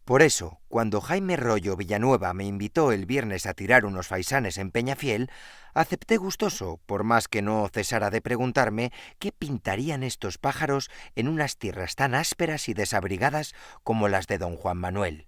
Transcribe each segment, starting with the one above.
Por eso, cuando Jaime Rollo Villanueva me invitó el viernes a tirar unos faisanes en Peñafiel, acepté gustoso, por más que no cesara de preguntarme qué pintarían estos pájaros en unas tierras tan ásperas y desabrigadas como las de don Juan Manuel.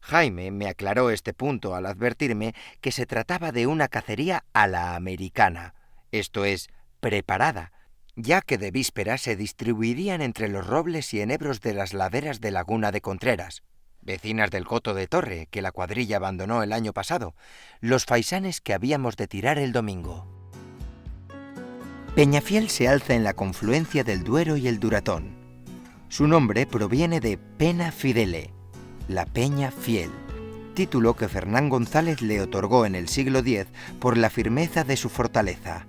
Jaime me aclaró este punto al advertirme que se trataba de una cacería a la americana, esto es, preparada, ya que de víspera se distribuirían entre los robles y enebros de las laderas de Laguna de Contreras, vecinas del Coto de Torre, que la cuadrilla abandonó el año pasado, los faisanes que habíamos de tirar el domingo. Peñafiel se alza en la confluencia del Duero y el Duratón. Su nombre proviene de Pena Fidele, la Peña Fiel, título que Fernán González le otorgó en el siglo X por la firmeza de su fortaleza.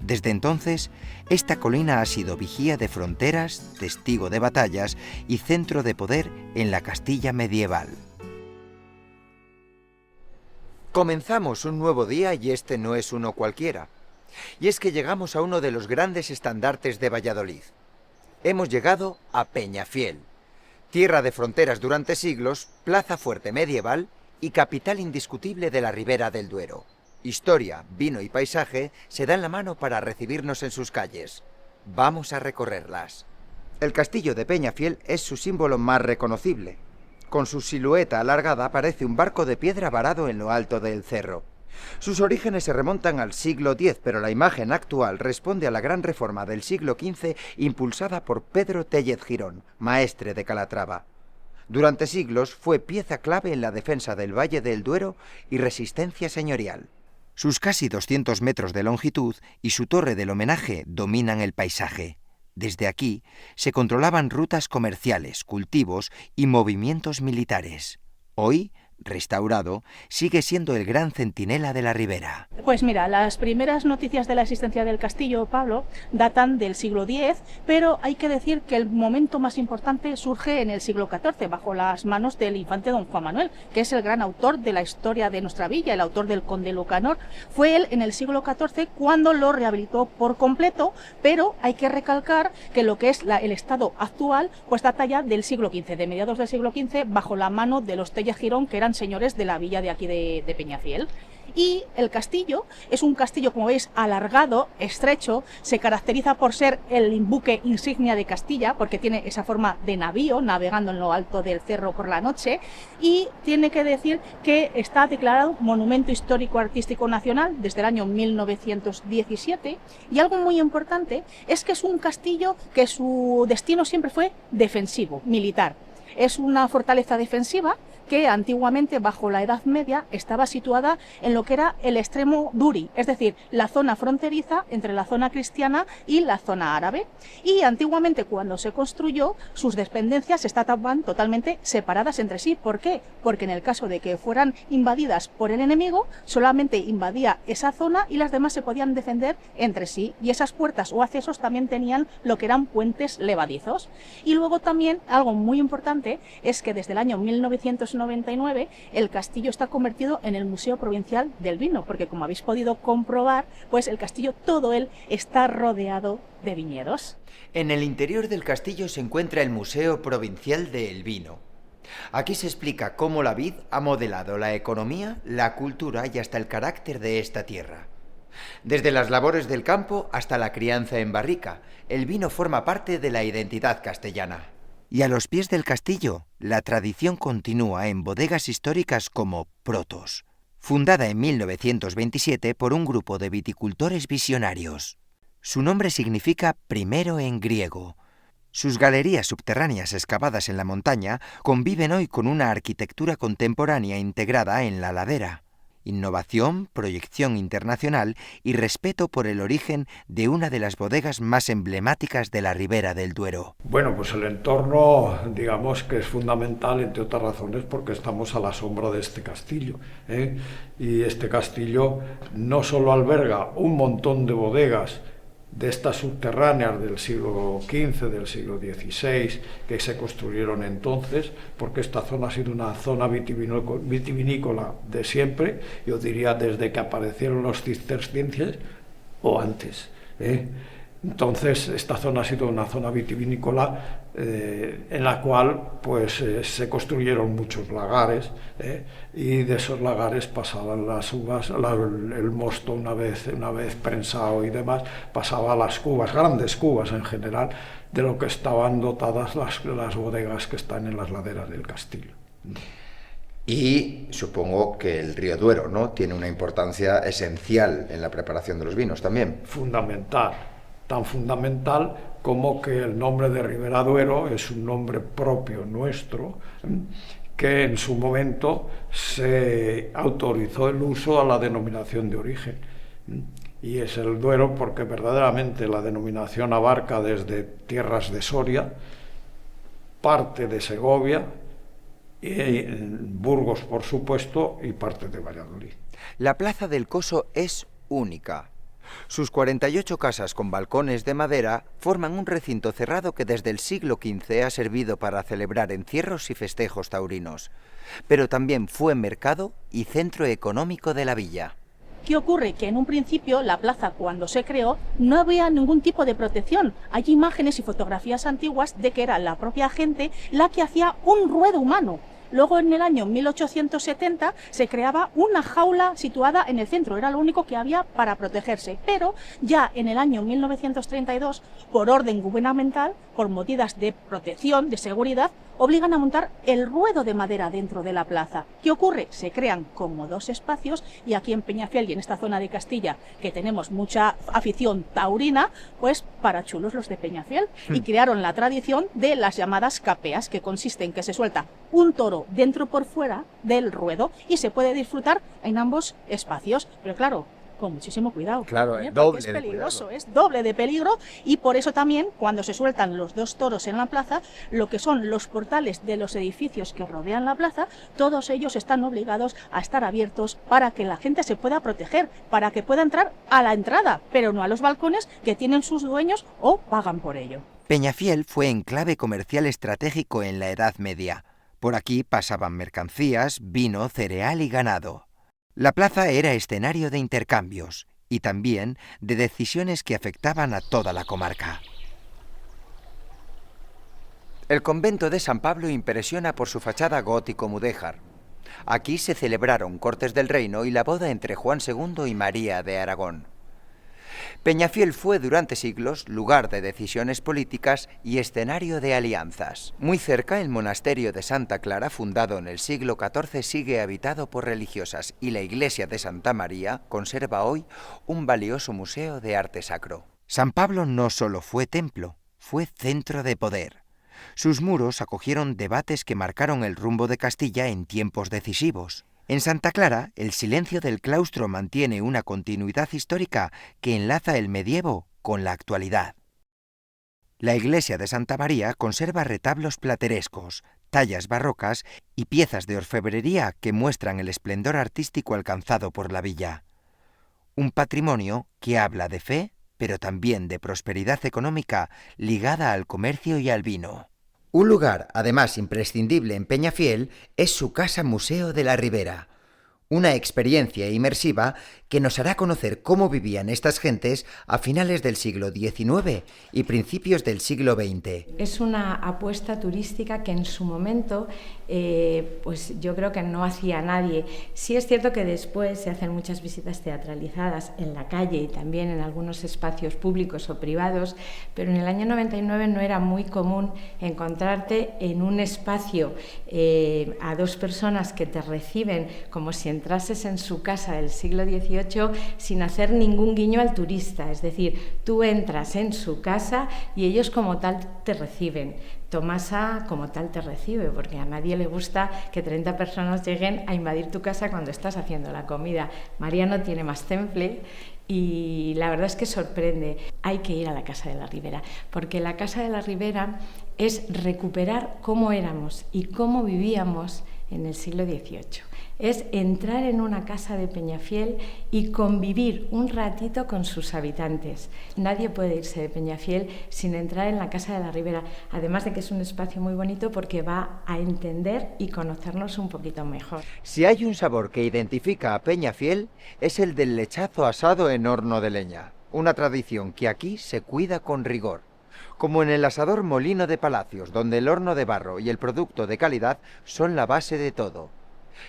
Desde entonces, esta colina ha sido vigía de fronteras, testigo de batallas y centro de poder en la Castilla medieval. Comenzamos un nuevo día y este no es uno cualquiera. Y es que llegamos a uno de los grandes estandartes de Valladolid. Hemos llegado a Peñafiel, tierra de fronteras durante siglos, plaza fuerte medieval y capital indiscutible de la Ribera del Duero. Historia, vino y paisaje se dan la mano para recibirnos en sus calles. Vamos a recorrerlas. El castillo de Peñafiel es su símbolo más reconocible. Con su silueta alargada parece un barco de piedra varado en lo alto del cerro. Sus orígenes se remontan al siglo X, pero la imagen actual responde a la gran reforma del siglo XV impulsada por Pedro Téllez Girón, maestre de Calatrava. Durante siglos fue pieza clave en la defensa del Valle del Duero y resistencia señorial. Sus casi 200 metros de longitud y su torre del homenaje dominan el paisaje. Desde aquí se controlaban rutas comerciales, cultivos y movimientos militares. Hoy, restaurado, sigue siendo el gran centinela de la ribera. Pues mira, las primeras noticias de la existencia del castillo, Pablo, datan del siglo X, pero hay que decir que el momento más importante surge en el siglo XIV, bajo las manos del infante don Juan Manuel, que es el gran autor de la historia de nuestra villa, el autor del Conde Lucanor. Fue él en el siglo XIV cuando lo rehabilitó por completo, pero hay que recalcar que lo que es el estado actual pues data ya del siglo XV, de mediados del siglo XV, bajo la mano de los Téllez Girón, que eran señores de la villa de aquí de Peñafiel. Y el castillo es un castillo, como veis, alargado, estrecho, se caracteriza por ser el buque insignia de Castilla, porque tiene esa forma de navío, navegando en lo alto del cerro por la noche, y tiene que decir que está declarado Monumento Histórico Artístico Nacional desde el año 1917, y algo muy importante es que es un castillo que su destino siempre fue defensivo, militar. Es una fortaleza defensiva que antiguamente, bajo la Edad Media, estaba situada en lo que era el extremo Duri, es decir, la zona fronteriza entre la zona cristiana y la zona árabe. Y antiguamente, cuando se construyó, sus dependencias estaban totalmente separadas entre sí. ¿Por qué? Porque en el caso de que fueran invadidas por el enemigo, solamente invadía esa zona y las demás se podían defender entre sí. Y esas puertas o accesos también tenían lo que eran puentes levadizos. Y luego también, algo muy importante, es que desde el año 1999 el castillo está convertido en el Museo Provincial del Vino, porque como habéis podido comprobar, pues el castillo todo él está rodeado de viñedos. En el interior del castillo se encuentra el Museo Provincial del Vino. Aquí se explica cómo la vid ha modelado la economía, la cultura y hasta el carácter de esta tierra. Desde las labores del campo hasta la crianza en barrica, el vino forma parte de la identidad castellana. Y a los pies del castillo, la tradición continúa en bodegas históricas como Protos, fundada en 1927 por un grupo de viticultores visionarios. Su nombre significa primero en griego. Sus galerías subterráneas excavadas en la montaña conviven hoy con una arquitectura contemporánea integrada en la ladera. Innovación, proyección internacional y respeto por el origen de una de las bodegas más emblemáticas de la Ribera del Duero. Bueno, pues el entorno, digamos que es fundamental, entre otras razones, porque estamos a la sombra de este castillo, Y este castillo no solo alberga un montón de bodegas de estas subterráneas del siglo XV, del siglo XVI, que se construyeron entonces, porque esta zona ha sido una zona vitivinícola de siempre, yo diría desde que aparecieron los cistercienses o antes. Entonces, esta zona ha sido una zona vitivinícola en la cual pues, se construyeron muchos lagares, y de esos lagares pasaban las uvas, el mosto una vez prensado y demás, pasaba a las cubas, grandes cubas en general, de lo que estaban dotadas las bodegas que están en las laderas del castillo. Y supongo que el río Duero, ¿no?, tiene una importancia esencial en la preparación de los vinos también. Fundamental, tan fundamental como que el nombre de Ribera Duero es un nombre propio nuestro, que en su momento se autorizó el uso a la denominación de origen. Y es el Duero porque verdaderamente la denominación abarca desde tierras de Soria, parte de Segovia, y Burgos, por supuesto, y parte de Valladolid. La Plaza del Coso es única. Sus 48 casas con balcones de madera forman un recinto cerrado que desde el siglo XV ha servido para celebrar encierros y festejos taurinos, pero también fue mercado y centro económico de la villa. ¿Qué ocurre? Que en un principio la plaza, cuando se creó, no había ningún tipo de protección. Hay imágenes y fotografías antiguas de que era la propia gente la que hacía un ruedo humano. Luego, en el año 1870, se creaba una jaula situada en el centro, era lo único que había para protegerse. Pero ya en el año 1932, por orden gubernamental, por medidas de protección, de seguridad, obligan a montar el ruedo de madera dentro de la plaza. ¿Qué ocurre? Se crean como dos espacios, y aquí en Peñafiel y en esta zona de Castilla, que tenemos mucha afición taurina, pues para chulos los de Peñafiel, y crearon la tradición de las llamadas capeas, que consiste en que se suelta un toro dentro por fuera del ruedo y se puede disfrutar en ambos espacios, pero claro, con muchísimo cuidado. Claro, Porque doble es de peligroso, cuidado. es doble de peligro, y por eso también cuando se sueltan los dos toros en la plaza, lo que son los portales de los edificios que rodean la plaza, todos ellos están obligados a estar abiertos para que la gente se pueda proteger, para que pueda entrar a la entrada, pero no a los balcones que tienen sus dueños o pagan por ello. Peñafiel fue enclave comercial estratégico en la Edad Media. Por aquí pasaban mercancías, vino, cereal y ganado. La plaza era escenario de intercambios y también de decisiones que afectaban a toda la comarca. El convento de San Pablo impresiona por su fachada gótico-mudéjar. Aquí se celebraron Cortes del Reino y la boda entre Juan II y María de Aragón. Peñafiel fue durante siglos lugar de decisiones políticas y escenario de alianzas. Muy cerca, el monasterio de Santa Clara, fundado en el siglo XIV, sigue habitado por religiosas, y la iglesia de Santa María conserva hoy un valioso museo de arte sacro. San Pablo no solo fue templo, fue centro de poder. Sus muros acogieron debates que marcaron el rumbo de Castilla en tiempos decisivos. En Santa Clara, el silencio del claustro mantiene una continuidad histórica que enlaza el medievo con la actualidad. La iglesia de Santa María conserva retablos platerescos, tallas barrocas y piezas de orfebrería que muestran el esplendor artístico alcanzado por la villa. Un patrimonio que habla de fe, pero también de prosperidad económica ligada al comercio y al vino. Un lugar, además, imprescindible en Peñafiel es su Casa Museo de la Ribera, una experiencia inmersiva que nos hará conocer cómo vivían estas gentes a finales del siglo XIX y principios del siglo XX. Es una apuesta turística que en su momento pues yo creo que no hacía nadie. Sí es cierto que después se hacen muchas visitas teatralizadas en la calle y también en algunos espacios públicos o privados, pero en el año 99 no era muy común encontrarte en un espacio a dos personas que te reciben como si entrases en su casa del siglo XVIII sin hacer ningún guiño al turista. Es decir, tú entras en su casa y ellos como tal te reciben. Tomasa como tal te recibe, porque a nadie le gusta que 30 personas lleguen a invadir tu casa cuando estás haciendo la comida. Mariano tiene más temple y la verdad es que sorprende. Hay que ir a la Casa de la Ribera, porque la Casa de la Ribera es recuperar cómo éramos y cómo vivíamos en el siglo XVIII. Es entrar en una casa de Peñafiel y convivir un ratito con sus habitantes. Nadie puede irse de Peñafiel sin entrar en la Casa de la Ribera, además de que es un espacio muy bonito porque va a entender y conocernos un poquito mejor. Si hay un sabor que identifica a Peñafiel, es el del lechazo asado en horno de leña. una tradición que aquí se cuida con rigor, como en el asador Molino de Palacios, donde el horno de barro y el producto de calidad son la base de todo.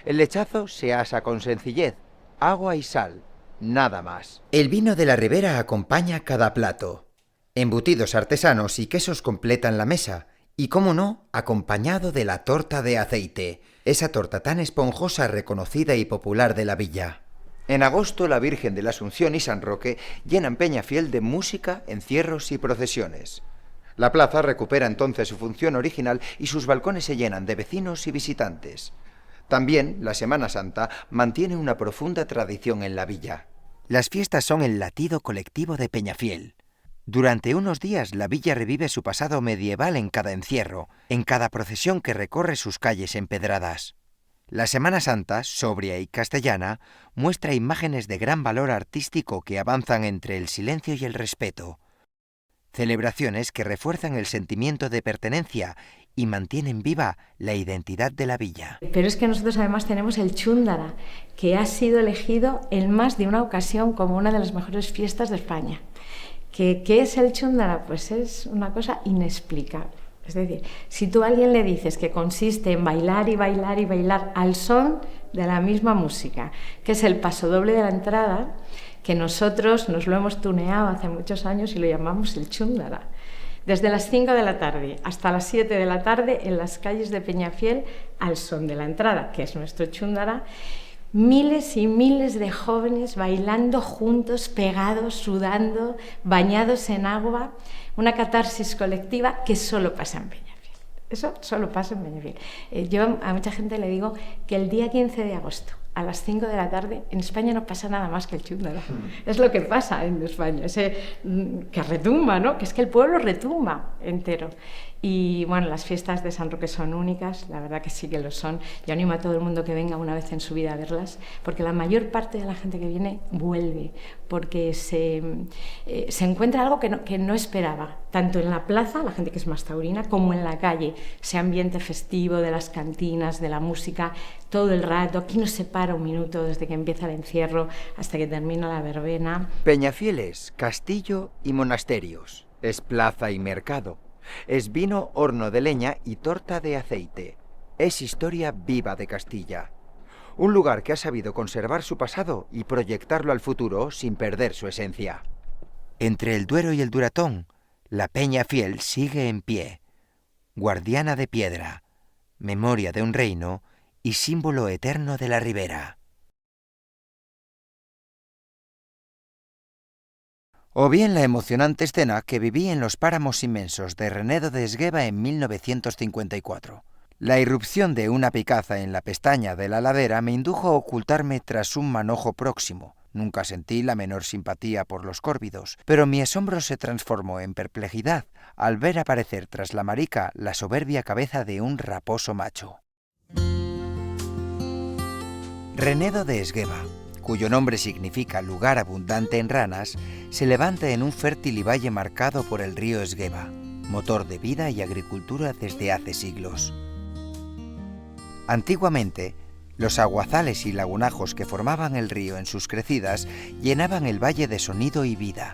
El lechazo se asa con sencillez, agua y sal, nada más. El vino de la Ribera acompaña cada plato. Embutidos artesanos y quesos completan la mesa, y cómo no, acompañado de la torta de aceite, esa torta tan esponjosa, reconocida y popular de la villa. En agosto la Virgen de la Asunción y San Roque llenan Peñafiel de música, encierros y procesiones. La plaza recupera entonces su función original y sus balcones se llenan de vecinos y visitantes. También la Semana Santa mantiene una profunda tradición en la villa. Las fiestas son el latido colectivo de Peñafiel. Durante unos días la villa revive su pasado medieval en cada encierro, en cada procesión que recorre sus calles empedradas. La Semana Santa, sobria y castellana, muestra imágenes de gran valor artístico que avanzan entre el silencio y el respeto. Celebraciones que refuerzan el sentimiento de pertenencia y mantienen viva la identidad de la villa. Pero es que nosotros además tenemos el Chúndara, que ha sido elegido en más de una ocasión como una de las mejores fiestas de España. ¿Qué es el Chúndara? Pues es una cosa inexplicable. Es decir, si tú a alguien le dices que consiste en bailar y bailar y bailar al son de la misma música, que es el pasodoble de la entrada, que nosotros nos lo hemos tuneado hace muchos años y lo llamamos el Chúndara. Desde las 5 de la tarde hasta las 7 de la tarde en las calles de Peñafiel, al son de la entrada, que es nuestro Chúndara, miles y miles de jóvenes bailando juntos, pegados, sudando, bañados en agua, una catarsis colectiva que solo pasa en Peñafiel. Eso solo pasa en Peñafiel. Yo a mucha gente le digo que el día 15 de agosto, a las 5 de la tarde, en España no pasa nada más que el Chúndara. Es lo que pasa en España, ese que retumba, ¿no? Que es que el pueblo retumba entero. Y bueno, las fiestas de San Roque son únicas, la verdad que sí que lo son. Yo animo a todo el mundo que venga una vez en su vida a verlas, porque la mayor parte de la gente que viene vuelve, porque se encuentra algo que no esperaba, tanto en la plaza, la gente que es más taurina, como en la calle. Ese ambiente festivo de las cantinas, de la música, todo el rato. Aquí no se para un minuto desde que empieza el encierro hasta que termina la verbena. Peñafiel es castillo y monasterios, es plaza y mercado. Es vino, horno de leña y torta de aceite. Es historia viva de Castilla. Un lugar que ha sabido conservar su pasado y proyectarlo al futuro sin perder su esencia. Entre el Duero y el Duratón, la Peñafiel sigue en pie. Guardiana de piedra, memoria de un reino y símbolo eterno de la Ribera. O bien la emocionante escena que viví en los páramos inmensos de Renedo de Esgueva en 1954. La irrupción de una picaza en la pestaña de la ladera me indujo a ocultarme tras un manojo próximo. Nunca sentí la menor simpatía por los córvidos, pero mi asombro se transformó en perplejidad al ver aparecer tras la marica la soberbia cabeza de un raposo macho. Renedo de Esgueva, cuyo nombre significa lugar abundante en ranas, se levanta en un fértil valle marcado por el río Esgueva, motor de vida y agricultura desde hace siglos. Antiguamente, los aguazales y lagunajos que formaban el río en sus crecidas llenaban el valle de sonido y vida.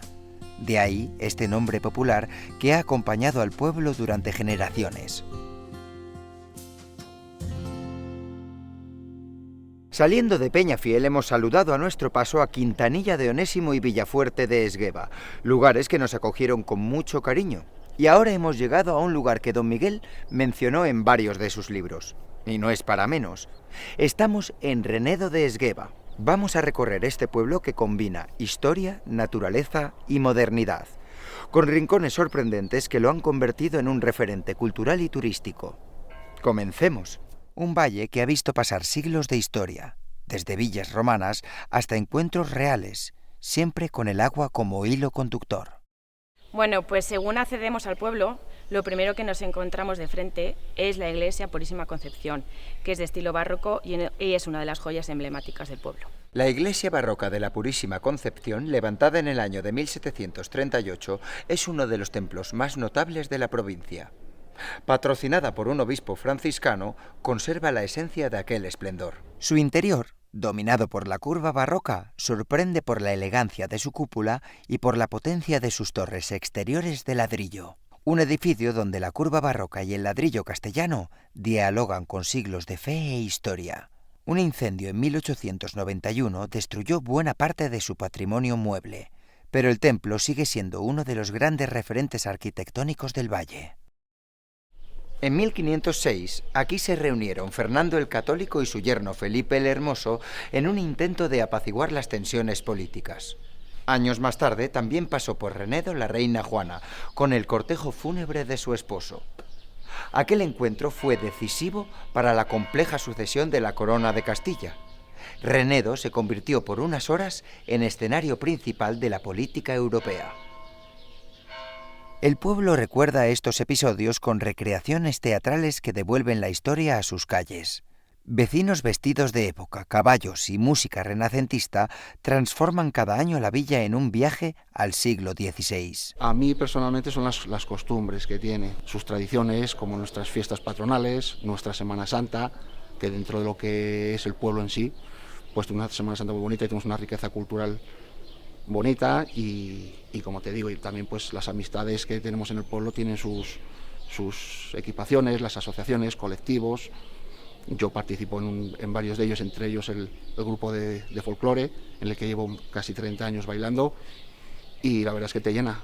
De ahí este nombre popular que ha acompañado al pueblo durante generaciones. Saliendo de Peñafiel hemos saludado a nuestro paso a Quintanilla de Onésimo y Villafuerte de Esgueva, lugares que nos acogieron con mucho cariño. Y ahora hemos llegado a un lugar que don Miguel mencionó en varios de sus libros. Y no es para menos. Estamos en Renedo de Esgueva. Vamos a recorrer este pueblo que combina historia, naturaleza y modernidad, con rincones sorprendentes que lo han convertido en un referente cultural y turístico. Comencemos. Un valle que ha visto pasar siglos de historia, desde villas romanas hasta encuentros reales, siempre con el agua como hilo conductor. Bueno, pues según accedemos al pueblo, lo primero que nos encontramos de frente es la iglesia Purísima Concepción, que es de estilo barroco y es una de las joyas emblemáticas del pueblo. La iglesia barroca de la Purísima Concepción, levantada en el año de 1738, es uno de los templos más notables de la provincia. Patrocinada por un obispo franciscano, conserva la esencia de aquel esplendor. Su interior Dominado por la curva barroca, sorprende por la elegancia de su cúpula y por la potencia de sus torres exteriores de ladrillo. Un edificio donde la curva barroca y el ladrillo castellano dialogan con siglos de fe e historia. Un incendio en 1891 destruyó buena parte de su patrimonio mueble, pero el templo sigue siendo uno de los grandes referentes arquitectónicos del valle. En 1506, aquí se reunieron Fernando el Católico y su yerno Felipe el Hermoso en un intento de apaciguar las tensiones políticas. Años más tarde también pasó por Renedo la reina Juana, con el cortejo fúnebre de su esposo. Aquel encuentro fue decisivo para la compleja sucesión de la corona de Castilla. Renedo se convirtió por unas horas en escenario principal de la política europea. El pueblo recuerda estos episodios con recreaciones teatrales que devuelven la historia a sus calles. Vecinos vestidos de época, caballos y música renacentista transforman cada año la villa en un viaje al siglo XVI. A mí personalmente son las costumbres que tiene, sus tradiciones, como nuestras fiestas patronales, nuestra Semana Santa, que dentro de lo que es el pueblo en sí, pues tenemos una Semana Santa muy bonita y tenemos una riqueza cultural bonita y como te digo, y también pues las amistades que tenemos en el pueblo tienen sus equipaciones, las asociaciones, colectivos. Yo participo en varios de ellos, entre ellos el grupo de folclore, en el que llevo casi 30 años bailando, y la verdad es que te llena,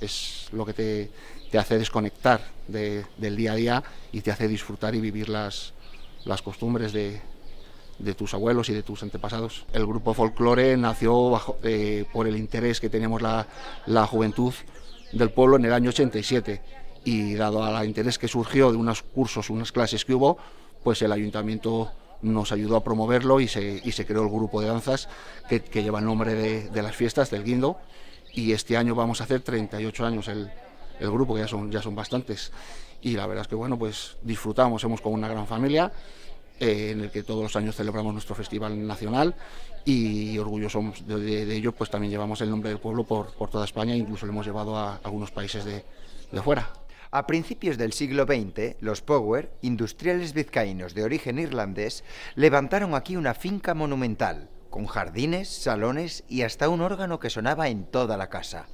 es lo que te hace desconectar del día a día y te hace disfrutar y vivir las costumbres de tus abuelos y de tus antepasados. El grupo folclore nació por el interés que teníamos la juventud del pueblo en el año 87, y dado al interés que surgió de unos cursos, unas clases que hubo, pues el ayuntamiento nos ayudó a promoverlo y se creó el grupo de danzas que lleva el nombre de las fiestas del Guindo, y este año vamos a hacer 38 años el grupo, que ya son bastantes, y la verdad es que bueno, pues disfrutamos, somos como una gran familia en el que todos los años celebramos nuestro festival nacional, y orgullosos de ello, pues también llevamos el nombre del pueblo por toda España, incluso lo hemos llevado a algunos países de fuera. A principios del siglo XX, los Power, industriales vizcaínos de origen irlandés, levantaron aquí una finca monumental, con jardines, salones y hasta un órgano que sonaba en toda la casa.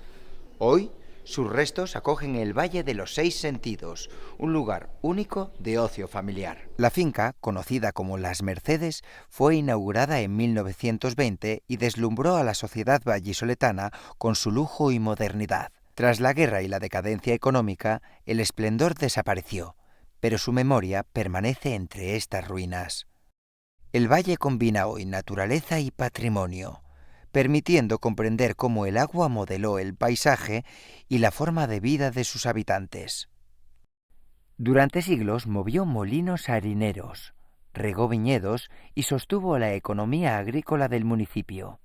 Hoy, sus restos acogen el Valle de los Seis Sentidos, un lugar único de ocio familiar. La finca, conocida como Las Mercedes, fue inaugurada en 1920 y deslumbró a la sociedad vallisoletana con su lujo y modernidad. Tras la guerra y la decadencia económica, el esplendor desapareció, pero su memoria permanece entre estas ruinas. El valle combina hoy naturaleza y patrimonio, permitiendo comprender cómo el agua modeló el paisaje y la forma de vida de sus habitantes. Durante siglos movió molinos harineros, regó viñedos y sostuvo la economía agrícola del municipio.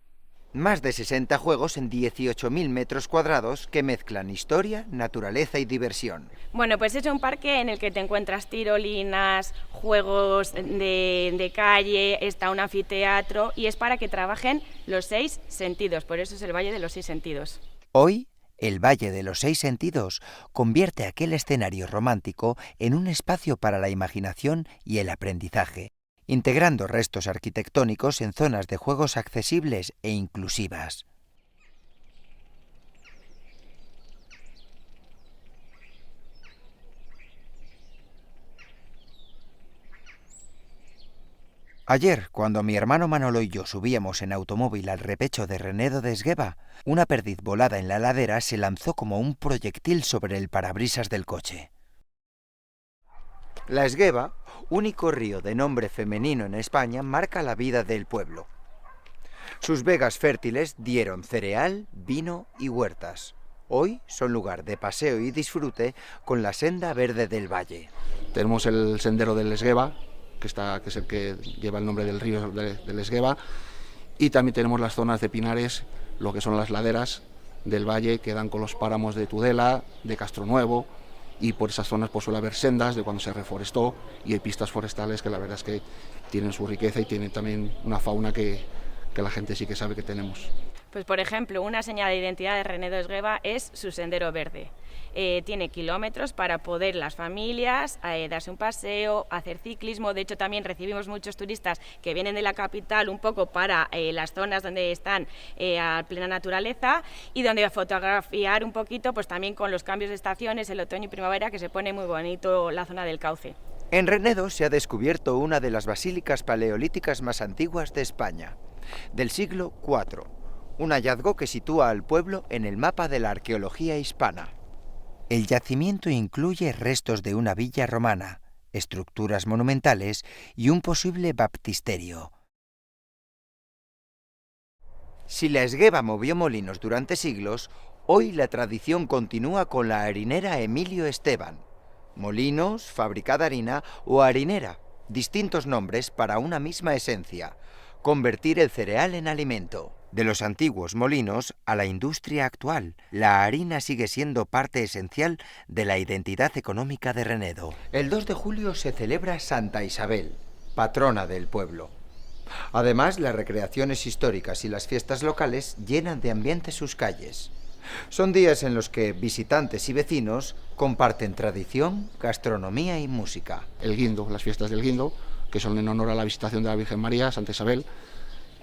Más de 60 juegos en 18.000 metros cuadrados que mezclan historia, naturaleza y diversión. Bueno, pues es un parque en el que te encuentras tirolinas, juegos de calle, está un anfiteatro, y es para que trabajen los 6 sentidos, por eso es el Valle de los 6 Sentidos. Hoy, el Valle de los 6 Sentidos convierte aquel escenario romántico en un espacio para la imaginación y el aprendizaje, integrando restos arquitectónicos en zonas de juegos accesibles e inclusivas. Ayer, cuando mi hermano Manolo y yo subíamos en automóvil al repecho de Renedo de Esgueva, una perdiz volada en la ladera se lanzó como un proyectil sobre el parabrisas del coche. La Esgueva, único río de nombre femenino en España, marca la vida del pueblo. Sus vegas fértiles dieron cereal, vino y huertas. Hoy son lugar de paseo y disfrute con la senda verde del valle. Tenemos el sendero del Esgueva, que es el que lleva el nombre del río del Esgueva, y también tenemos las zonas de pinares, lo que son las laderas del valle que dan con los páramos de Tudela, de Castronuevo, y por esas zonas pues suele haber sendas de cuando se reforestó, y hay pistas forestales que la verdad es que tienen su riqueza y tienen también una fauna que la gente sí que sabe que tenemos. Pues por ejemplo, una señal de identidad de Renedo Esgueva es su sendero verde. Tiene kilómetros para poder las familias darse un paseo, hacer ciclismo. De hecho, también recibimos muchos turistas que vienen de la capital un poco para las zonas donde están a plena naturaleza y donde fotografiar un poquito, pues también con los cambios de estaciones, el otoño y primavera, que se pone muy bonito la zona del Cauce. En Renedo se ha descubierto una de las basílicas paleolíticas más antiguas de España, del siglo IV, un hallazgo que sitúa al pueblo en el mapa de la arqueología hispana. El yacimiento incluye restos de una villa romana, estructuras monumentales y un posible baptisterio. Si la Esgueva movió molinos durante siglos, hoy la tradición continúa con la harinera Emilio Esteban. Molinos, fábrica de harina o harinera, distintos nombres para una misma esencia: convertir el cereal en alimento. De los antiguos molinos a la industria actual, la harina sigue siendo parte esencial de la identidad económica de Renedo. El 2 de julio se celebra Santa Isabel, patrona del pueblo. Además, las recreaciones históricas y las fiestas locales llenan de ambiente sus calles. Son días en los que visitantes y vecinos comparten tradición, gastronomía y música. El guindo, las fiestas del guindo, que son en honor a la visitación de la Virgen María, Santa Isabel,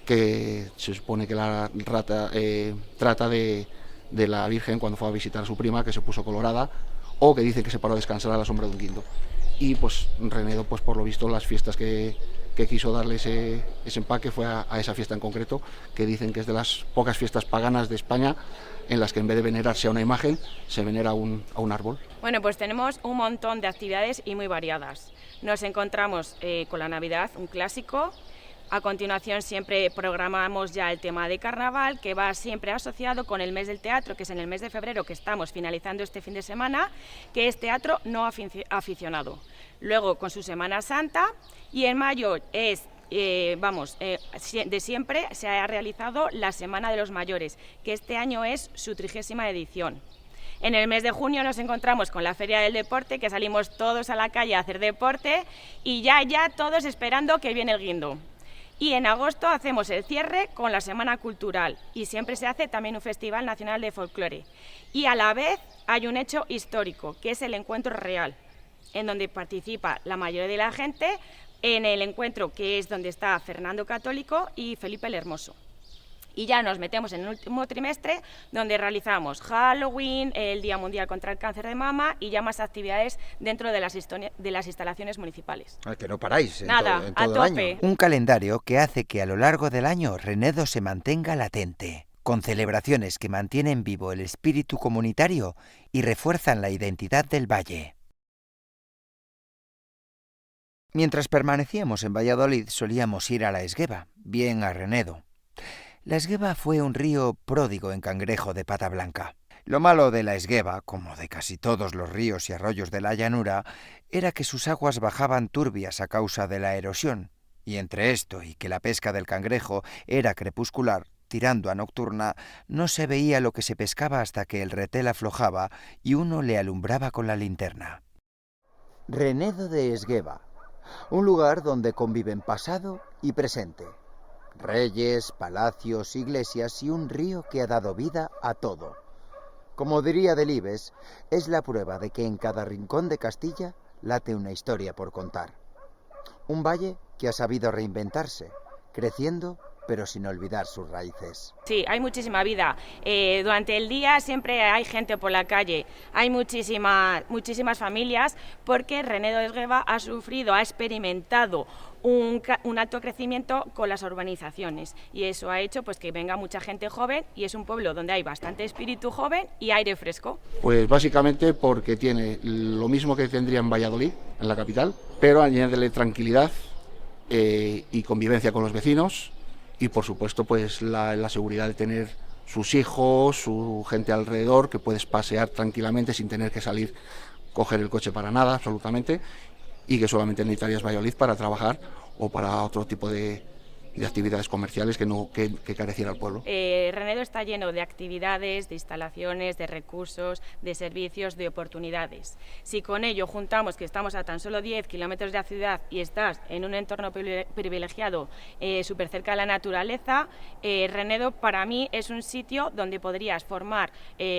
que se supone que la trata de la Virgen cuando fue a visitar a su prima, que se puso colorada, o que dicen que se paró a descansar a la sombra de un guindo. Y pues Renedo, pues por lo visto, las fiestas que quiso darle ese empaque fue a esa fiesta en concreto, que dicen que es de las pocas fiestas paganas de España en las que en vez de venerarse a una imagen, se venera a un árbol. Bueno, pues tenemos un montón de actividades y muy variadas. Nos encontramos con la Navidad, un clásico. A continuación siempre programamos ya el tema de carnaval, que va siempre asociado con el mes del teatro, que es en el mes de febrero, que estamos finalizando este fin de semana, que es teatro no aficionado. Luego con su Semana Santa, y en mayo es, de siempre se ha realizado la Semana de los Mayores, que este año es su 30ª edición. En el mes de junio nos encontramos con la Feria del Deporte, que salimos todos a la calle a hacer deporte, y ya todos esperando que viene el guindo. Y en agosto hacemos el cierre con la Semana Cultural, y siempre se hace también un Festival Nacional de Folclore. Y a la vez hay un hecho histórico, que es el Encuentro Real, en donde participa la mayoría de la gente, en el encuentro que es donde está Fernando Católico y Felipe el Hermoso. Y ya nos metemos en el último trimestre, donde realizamos Halloween, el Día Mundial contra el Cáncer de Mama y ya más actividades dentro de las instalaciones municipales. Que no paráis en todo a el tope. año. Un calendario que hace que a lo largo del año Renedo se mantenga latente, con celebraciones que mantienen vivo el espíritu comunitario y refuerzan la identidad del valle. Mientras permanecíamos en Valladolid solíamos ir a la Esgueva, bien a Renedo. La Esgueva fue un río pródigo en cangrejo de pata blanca. Lo malo de la Esgueva, como de casi todos los ríos y arroyos de la llanura, era que sus aguas bajaban turbias a causa de la erosión, y entre esto y que la pesca del cangrejo era crepuscular, tirando a nocturna, no se veía lo que se pescaba hasta que el retel aflojaba y uno le alumbraba con la linterna. Renedo de Esgueva, un lugar donde conviven pasado y presente. Reyes, palacios, iglesias y un río que ha dado vida a todo. Como diría Delibes, es la prueba de que en cada rincón de Castilla late una historia por contar. Un valle que ha sabido reinventarse, creciendo pero sin olvidar sus raíces. Sí, hay muchísima vida. Durante el día siempre hay gente por la calle, hay muchísimas familias, porque Renedo de Esgueva ha experimentado un alto crecimiento con las urbanizaciones, y eso ha hecho pues que venga mucha gente joven, y es un pueblo donde hay bastante espíritu joven y aire fresco. Pues básicamente porque tiene lo mismo que tendría en Valladolid, en la capital, pero añádele tranquilidad y convivencia con los vecinos, y por supuesto pues la seguridad de tener sus hijos, su gente alrededor, que puedes pasear tranquilamente sin tener que salir, coger el coche para nada, absolutamente, y que solamente necesitarías Valladolid para trabajar o para otro tipo de y de actividades comerciales que careciera el pueblo. Renedo está lleno de actividades, de instalaciones, de recursos, de servicios, de oportunidades. Si con ello juntamos que estamos a tan solo 10 kilómetros de la ciudad y estás en un entorno privilegiado, súper cerca de la naturaleza, Renedo para mí es un sitio donde podrías formar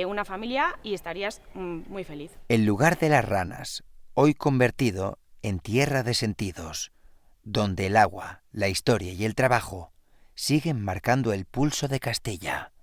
una familia y estarías muy feliz. El lugar de las ranas, hoy convertido en tierra de sentidos, donde el agua, la historia y el trabajo siguen marcando el pulso de Castilla.